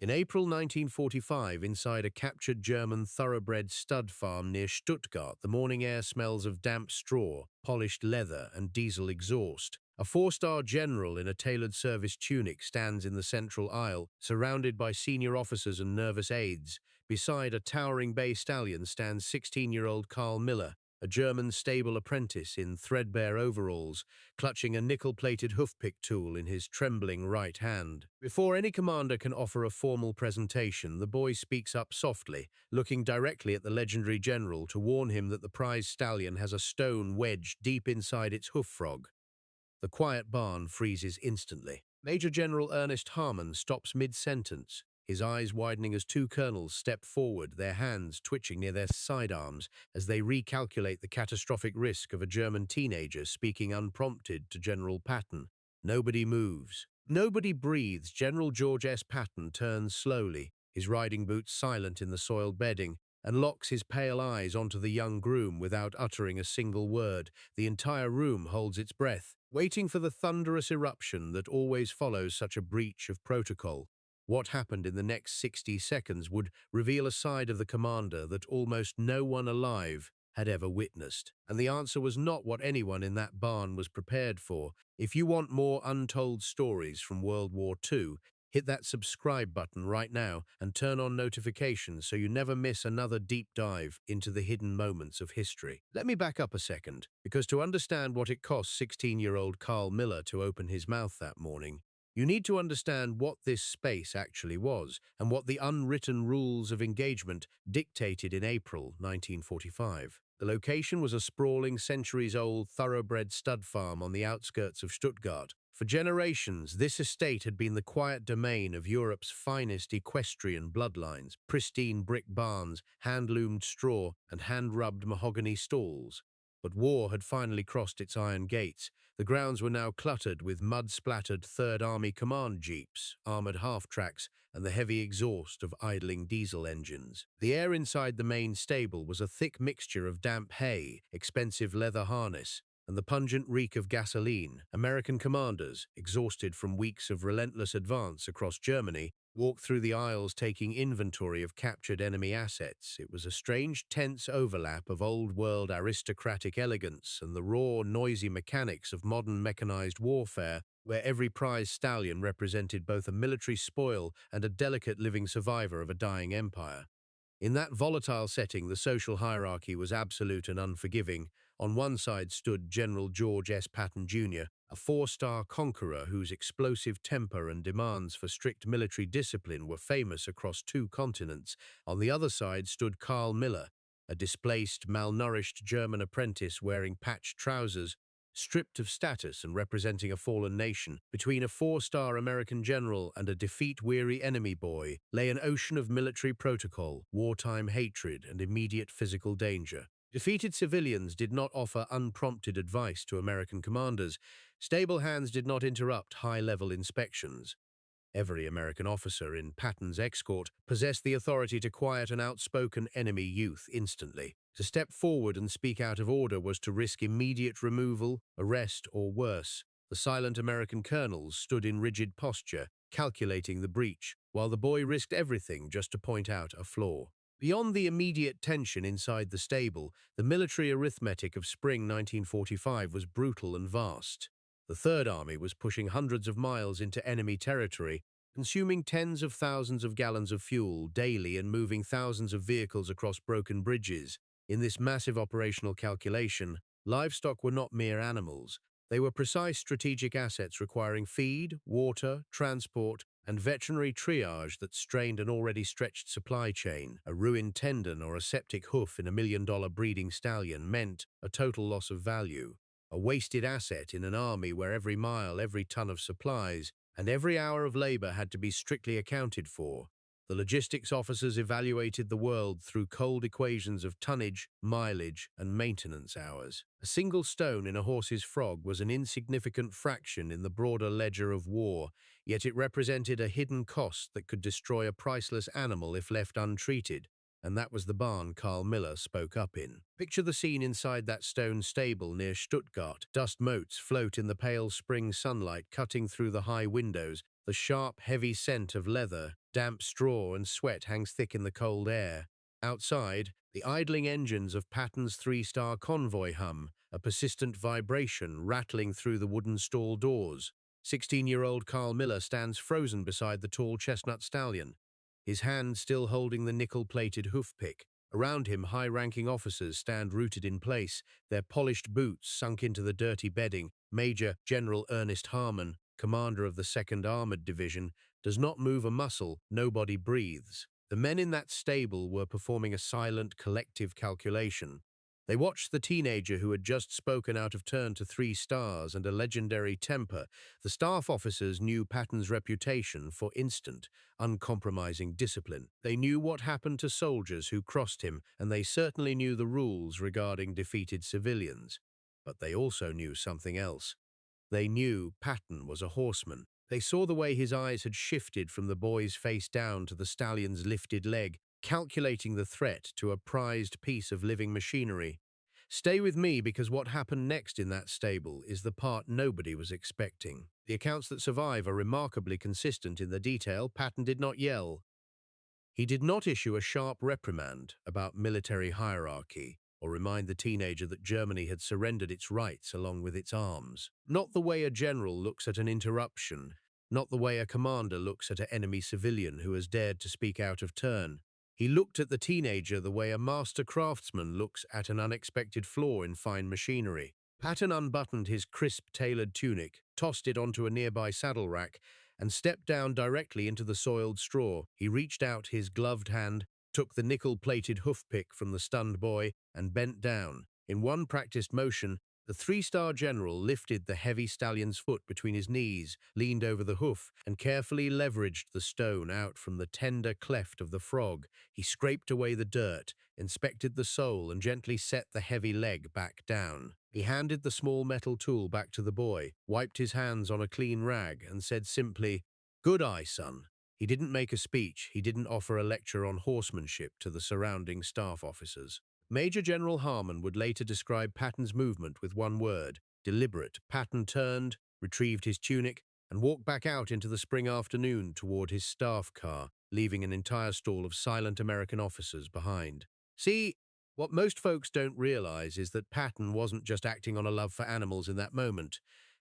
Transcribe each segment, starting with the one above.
In April 1945, inside a captured German thoroughbred stud farm near Stuttgart, the morning air smells of damp straw, polished leather, and diesel exhaust. A four-star general in a tailored service tunic stands in the central aisle, surrounded by senior officers and nervous aides. Beside a towering bay stallion stands 16-year-old Carl Miller, a German stable apprentice in threadbare overalls, clutching a nickel-plated hoof-pick tool in his trembling right hand. Before any commander can offer a formal presentation, the boy speaks up softly, looking directly at the legendary general to warn him that the prize stallion has a stone wedged deep inside its hoof frog. The quiet barn freezes instantly. Major General Ernest Harman stops mid-sentence, his eyes widening as two colonels step forward, their hands twitching near their sidearms as they recalculate the catastrophic risk of a German teenager speaking unprompted to General Patton. Nobody moves. Nobody breathes. General George S. Patton turns slowly, his riding boots silent in the soiled bedding, and locks his pale eyes onto the young groom without uttering a single word. The entire room holds its breath, waiting for the thunderous eruption that always follows such a breach of protocol. What happened in the next 60 seconds would reveal a side of the commander that almost no one alive had ever witnessed. And the answer was not what anyone in that barn was prepared for. If you want more untold stories from World War II, hit that subscribe button right now and turn on notifications so you never miss another deep dive into the hidden moments of history. Let me back up a second, because to understand what it cost 16-year-old Carl Miller to open his mouth that morning, you need to understand what this space actually was and what the unwritten rules of engagement dictated in April 1945. The location was a sprawling, centuries-old thoroughbred stud farm on the outskirts of Stuttgart. For generations, this estate had been the quiet domain of Europe's finest equestrian bloodlines: pristine brick barns, hand-loomed straw, and hand-rubbed mahogany stalls. But war had finally crossed its iron gates. The grounds were now cluttered with mud-splattered Third Army Command jeeps, armored half-tracks, and the heavy exhaust of idling diesel engines. The air inside the main stable was a thick mixture of damp hay, expensive leather harness, and the pungent reek of gasoline. American commanders, exhausted from weeks of relentless advance across Germany, walked through the aisles taking inventory of captured enemy assets. It was a strange, tense overlap of old-world aristocratic elegance and the raw, noisy mechanics of modern mechanized warfare, where every prize stallion represented both a military spoil and a delicate living survivor of a dying empire. In that volatile setting, the social hierarchy was absolute and unforgiving. On one side stood General George S. Patton, Jr., a four-star conqueror whose explosive temper and demands for strict military discipline were famous across two continents. On the other side stood Carl Miller, a displaced, malnourished German apprentice wearing patched trousers, stripped of status and representing a fallen nation. Between a four-star American general and a defeat-weary enemy boy lay an ocean of military protocol, wartime hatred, and immediate physical danger. Defeated civilians did not offer unprompted advice to American commanders. Stable hands did not interrupt high-level inspections. Every American officer in Patton's escort possessed the authority to quiet an outspoken enemy youth instantly. To step forward and speak out of order was to risk immediate removal, arrest, or worse. The silent American colonels stood in rigid posture, calculating the breach, while the boy risked everything just to point out a flaw. Beyond the immediate tension inside the stable, the military arithmetic of spring 1945 was brutal and vast. The Third Army was pushing hundreds of miles into enemy territory, consuming tens of thousands of gallons of fuel daily and moving thousands of vehicles across broken bridges. In this massive operational calculation, livestock were not mere animals. They were precise strategic assets requiring feed, water, transport, and veterinary triage that strained an already stretched supply chain. A ruined tendon or a septic hoof in a $1 million breeding stallion meant a total loss of value. A wasted asset in an army where every mile, every ton of supplies, and every hour of labor had to be strictly accounted for. The logistics officers evaluated the world through cold equations of tonnage, mileage, and maintenance hours. A single stone in a horse's frog was an insignificant fraction in the broader ledger of war, yet it represented a hidden cost that could destroy a priceless animal if left untreated. And that was the barn Carl Miller spoke up in. Picture the scene inside that stone stable near Stuttgart. Dust motes float in the pale spring sunlight, cutting through the high windows. The sharp, heavy scent of leather Damp straw and sweat hangs thick in the cold air. Outside, the idling engines of Patton's three-star convoy hum, a persistent vibration rattling through the wooden stall doors. 16-year-old Carl Miller stands frozen beside the tall chestnut stallion, his hand still holding the nickel-plated hoof pick. Around him, high-ranking officers stand rooted in place, their polished boots sunk into the dirty bedding. Major General Ernest Harman, commander of the 2nd Armored Division, does not move a muscle. Nobody breathes. The men in that stable were performing a silent, collective calculation. They watched the teenager who had just spoken out of turn to 3 stars and a legendary temper. The staff officers knew Patton's reputation for instant, uncompromising discipline. They knew what happened to soldiers who crossed him, and they certainly knew the rules regarding defeated civilians. But they also knew something else. They knew Patton was a horseman. They saw the way his eyes had shifted from the boy's face down to the stallion's lifted leg, calculating the threat to a prized piece of living machinery. Stay with me, because what happened next in that stable is the part nobody was expecting. The accounts that survive are remarkably consistent in the detail. Patton did not yell. He did not issue a sharp reprimand about military hierarchy or remind the teenager that Germany had surrendered its rights along with its arms. Not the way a general looks at an interruption, not the way a commander looks at an enemy civilian who has dared to speak out of turn. He looked at the teenager the way a master craftsman looks at an unexpected flaw in fine machinery. Patton unbuttoned his crisp-tailored tunic, tossed it onto a nearby saddle rack, and stepped down directly into the soiled straw. He reached out his gloved hand, took the nickel-plated hoof-pick from the stunned boy, and bent down. In one practiced motion, the 3-star general lifted the heavy stallion's foot between his knees, leaned over the hoof, and carefully leveraged the stone out from the tender cleft of the frog. He scraped away the dirt, inspected the sole, and gently set the heavy leg back down. He handed the small metal tool back to the boy, wiped his hands on a clean rag, and said simply, "Good eye, son." He didn't make a speech. He didn't offer a lecture on horsemanship to the surrounding staff officers. Major General Harman would later describe Patton's movement with one word: deliberate. Patton turned, retrieved his tunic, and walked back out into the spring afternoon toward his staff car, leaving an entire stall of silent American officers behind. See, what most folks don't realize is that Patton wasn't just acting on a love for animals in that moment.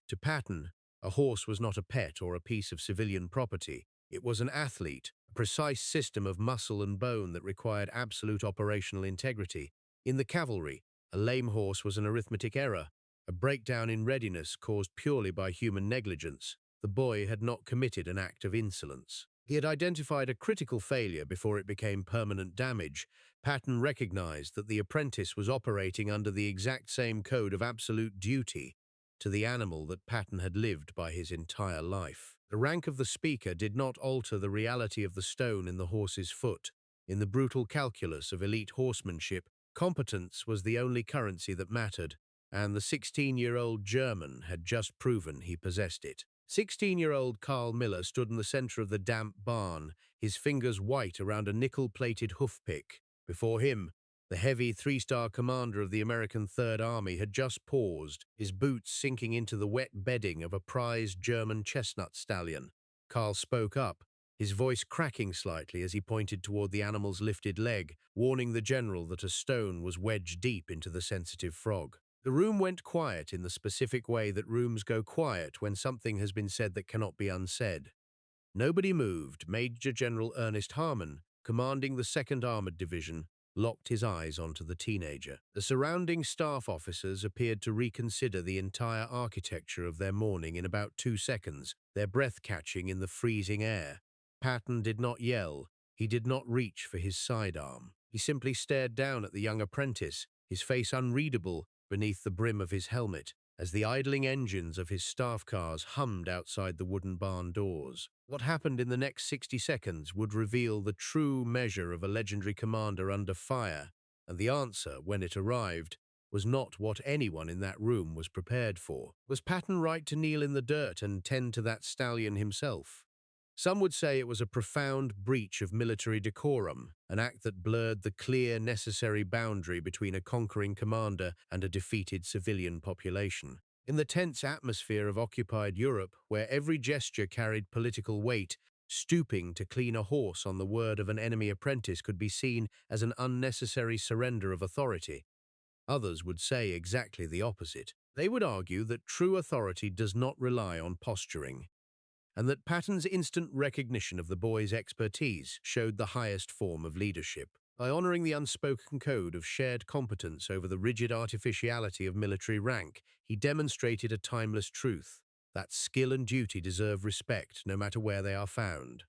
To Patton, a horse was not a pet or a piece of civilian property. It was an athlete, a precise system of muscle and bone that required absolute operational integrity. In the cavalry, a lame horse was an arithmetic error, a breakdown in readiness caused purely by human negligence. The boy had not committed an act of insolence. He had identified a critical failure before it became permanent damage. Patton recognized that the apprentice was operating under the exact same code of absolute duty to the animal that Patton had lived by his entire life. The rank of the speaker did not alter the reality of the stone in the horse's foot. In the brutal calculus of elite horsemanship, competence was the only currency that mattered, and the 16-year-old German had just proven he possessed it. 16-year-old Carl Miller stood in the center of the damp barn, his fingers white around a nickel-plated hoof-pick. Before him, the heavy 3-star commander of the American Third Army had just paused, his boots sinking into the wet bedding of a prized German chestnut stallion. Carl spoke up, his voice cracking slightly as he pointed toward the animal's lifted leg, warning the general that a stone was wedged deep into the sensitive frog. The room went quiet in the specific way that rooms go quiet when something has been said that cannot be unsaid. Nobody moved. Major General Ernest Harman, commanding the 2nd Armored Division, locked his eyes onto the teenager. The surrounding staff officers appeared to reconsider the entire architecture of their morning in about 2 seconds, their breath catching in the freezing air. Patton did not yell. He did not reach for his sidearm. He simply stared down at the young apprentice, his face unreadable beneath the brim of his helmet, as the idling engines of his staff cars hummed outside the wooden barn doors. What happened in the next 60 seconds would reveal the true measure of a legendary commander under fire, and the answer, when it arrived, was not what anyone in that room was prepared for. Was Patton right to kneel in the dirt and tend to that stallion himself? Some would say it was a profound breach of military decorum, an act that blurred the clear, necessary boundary between a conquering commander and a defeated civilian population. In the tense atmosphere of occupied Europe, where every gesture carried political weight, Stooping to clean a horse on the word of an enemy apprentice could be seen as an unnecessary surrender of authority. Others would say exactly the opposite. They would argue that true authority does not rely on posturing, and that Patton's instant recognition of the boy's expertise showed the highest form of leadership. By honoring the unspoken code of shared competence over the rigid artificiality of military rank, he demonstrated a timeless truth, that skill and duty deserve respect no matter where they are found.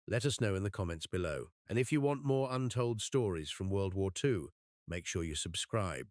Let us know in the comments below. And if you want more untold stories from World War II, make sure you subscribe.